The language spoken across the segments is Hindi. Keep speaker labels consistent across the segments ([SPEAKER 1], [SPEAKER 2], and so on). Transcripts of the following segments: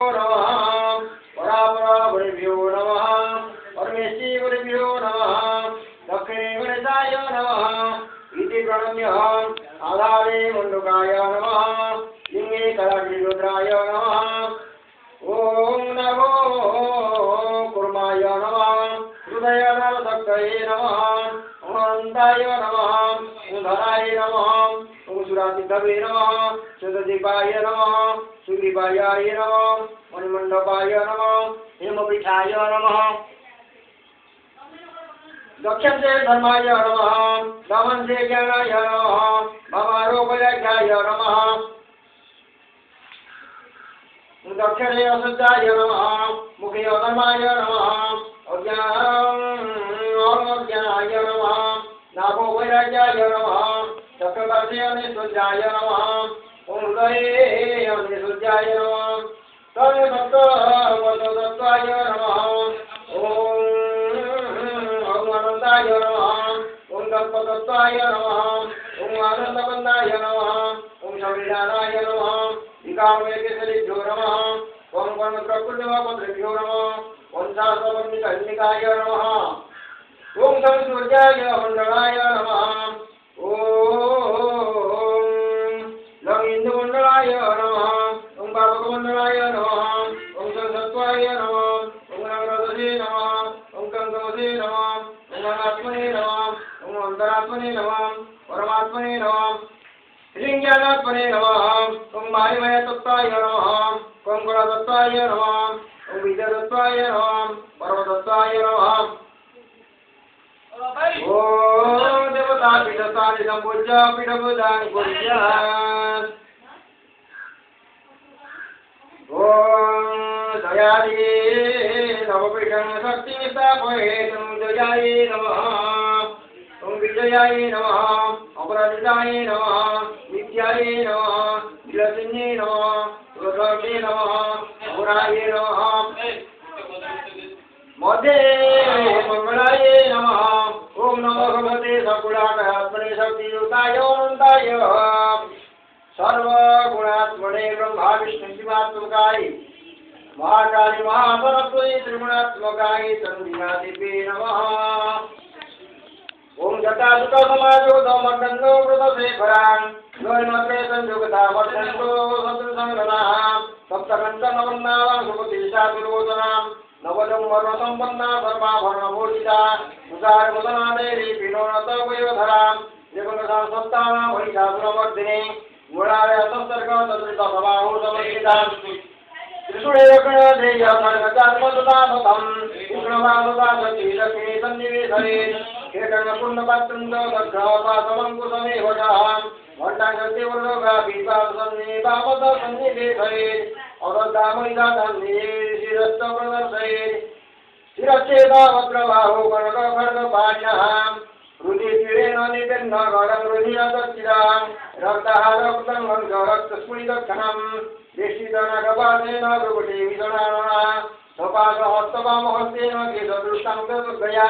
[SPEAKER 1] नमः परापरागुरुभ्यो नमः परमेश्वरीगुरुभ्यो नमः दक्षिणे गणेशाय नमः इति प्रणम्य आधारे मण्डुकाय नमः लिंगे कलाग्निरुद्राय नमः ओम नमो कुर्माय नमः हृदयनरशक्तये नमः अनन्ताय नमः धराय नमः सुरासिद्धवे नमः शुद्धदीपाय नमः सुदीपाय नमः मणिमण्डपाय नमः हेमपीठाय नमः दक्षिणे धर्माय नमः दमन्ते ज्ञानाय नमः भवारोपयाख्याय नमः दक्षिणे असुद्धाय नमः मुखे धर्माय नमः अज्ञानाय नमः नाभोपयाख्याय नमः चक्रवर्ती अनिसुद्धाय नमः ओम हृदये अनिसुद्धाय नमः तत्त्वाय नमः ओम अनन्ताय नमः ओम तत्त्वाय नमः ओम आनन्दबन्धाय नमः ओम संविधानाय नमः विकामकेसरिभ्यो नमः ओम कर्णप्रकृतिभ्यो नमः ओम शास्त्रवन्दिकन्निकाय नमः ओम संसूर्याय मण्डलाय नमः ओम लंगिन्दुमण्डलाय नमः ओम पापकमण्डलाय नमः ओम सत्त्वाय नमः ओम नवरसे नमः ओम कंकमसे नमः ओम अनात्मने नमः ओम अन्तरात्मने नमः परमात्मने नमः श्रीज्ञानात्मने नमः ओम वायुमयतत्त्वाय नमः ओम गुणतत्त्वाय नमः ओम विद्यातत्त्वाय नमः परमतत्त्वाय नमः ओम देवता पीठस्थानि संपूज्य पीठभूतानि पूज्य ओम दयाले नवपीठं शक्तिं स्थापयेत् दयाले नमः ओम विजयाय नमः अपराजिताय नमः नित्याय नमः विलसिन्ये नमः सुरक्षे नमः अघोराय नमः मध्ये मंगलाय नमः ओम नमो भगवते सकुलात्मने शक्तियुताय अनन्ताय सर्वगुणात्मने ब्रह्मा विष्णु शिवात्मकाय महाकाली महासरस्वती त्रिगुणात्मकाय चन्द्रिकादिवे नमः ओम जटाजुतो समाजो दमकन्दो वृतशेखरान् द्वैमात्रे संयुगता वर्धन्तो शत्रुसङ्गनाः सप्तकञ्चनवर्णाः सुपतिशातुरोदनाम् नवजं वर्णसम्पन्ना सर्वाभरणभूषिता उदारमुदना देवी विनोनत वयोधराम् जगन्नाथ सत्तानां महिषासुरमर्दिनी गुणालय संसर्ग तद्रितसबाहु समर्पिताम् त्रिशूलकर्णधेय खड्गचार्मदुदासतं विष्णुवासुता सतीलक्ष्मी सन्निवेशने केतनकुण्डपात्रं दग्धपासमङ्कुशमेव जाम् घण्टाङ्गदेवलोका पीपासन्निवामत सन्निवेशने अवदामयिदाधन्निशिरश्च प्रदर्शयेत् शिरश्चेदावक्रबाहो कनकखड्गपाण्यः हृदितीरेण निबध्न गणं हृदयदक्षिणां रक्तहारक्तं रक्तस्फुलितक्षणं देशितनगवासेन भ्रुकुटे विषणानः स्वपाकहस्तवामहस्तेन केशदृष्टां दुर्गया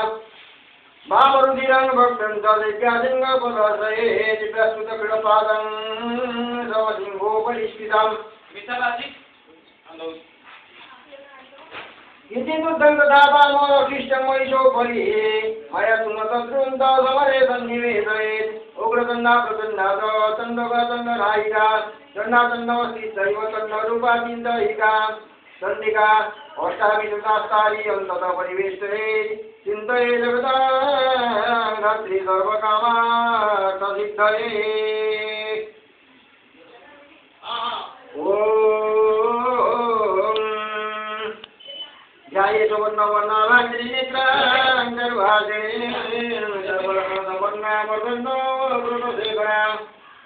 [SPEAKER 1] वामरुधिरं भक्तं च दिव्यासिंहपदर्शयेत् प्रस्तुतकृतपादं समसिंहोपरिष्कृतम् इति दुर्दन्तदापामोऽशिष्टं महिषोपरि मया सुमतद्रुन्त समरे सन्निवेशयेत् उग्रतन्ना प्रतन्नाद तण्डगतण्डनायिका तण्डातण्डवस्थितैव तण्डरूपाचिन्तयिका सन्धिका अष्टामी सुतास्तारी अन्ततः परिवेष्टयेत् चिन्तये जगतां धात्री सर्वकामार्थसिद्धये ध्याये सुवर्णवर्णाभाञ्जलिनेत्रां गर्भाशये सर्ववर्णवर्णावर्णो वृतशेखरां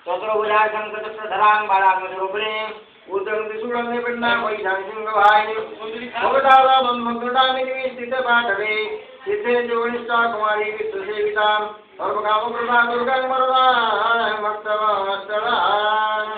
[SPEAKER 1] शत्रुभुजां सतस्रधरां बालाङ्गरूपिणीं ऊर्ध्वं त्रिशूलं निपन्नां वैशां सिंहवाहिनीं भवतादामन्मन्त्रदामिनीं स्थितपाटवे सिद्धे जोनिष्ठा कुमारी विश्वसेवितां सर्वकामकृता दुर्गां वरदां भक्तवत्सलाम्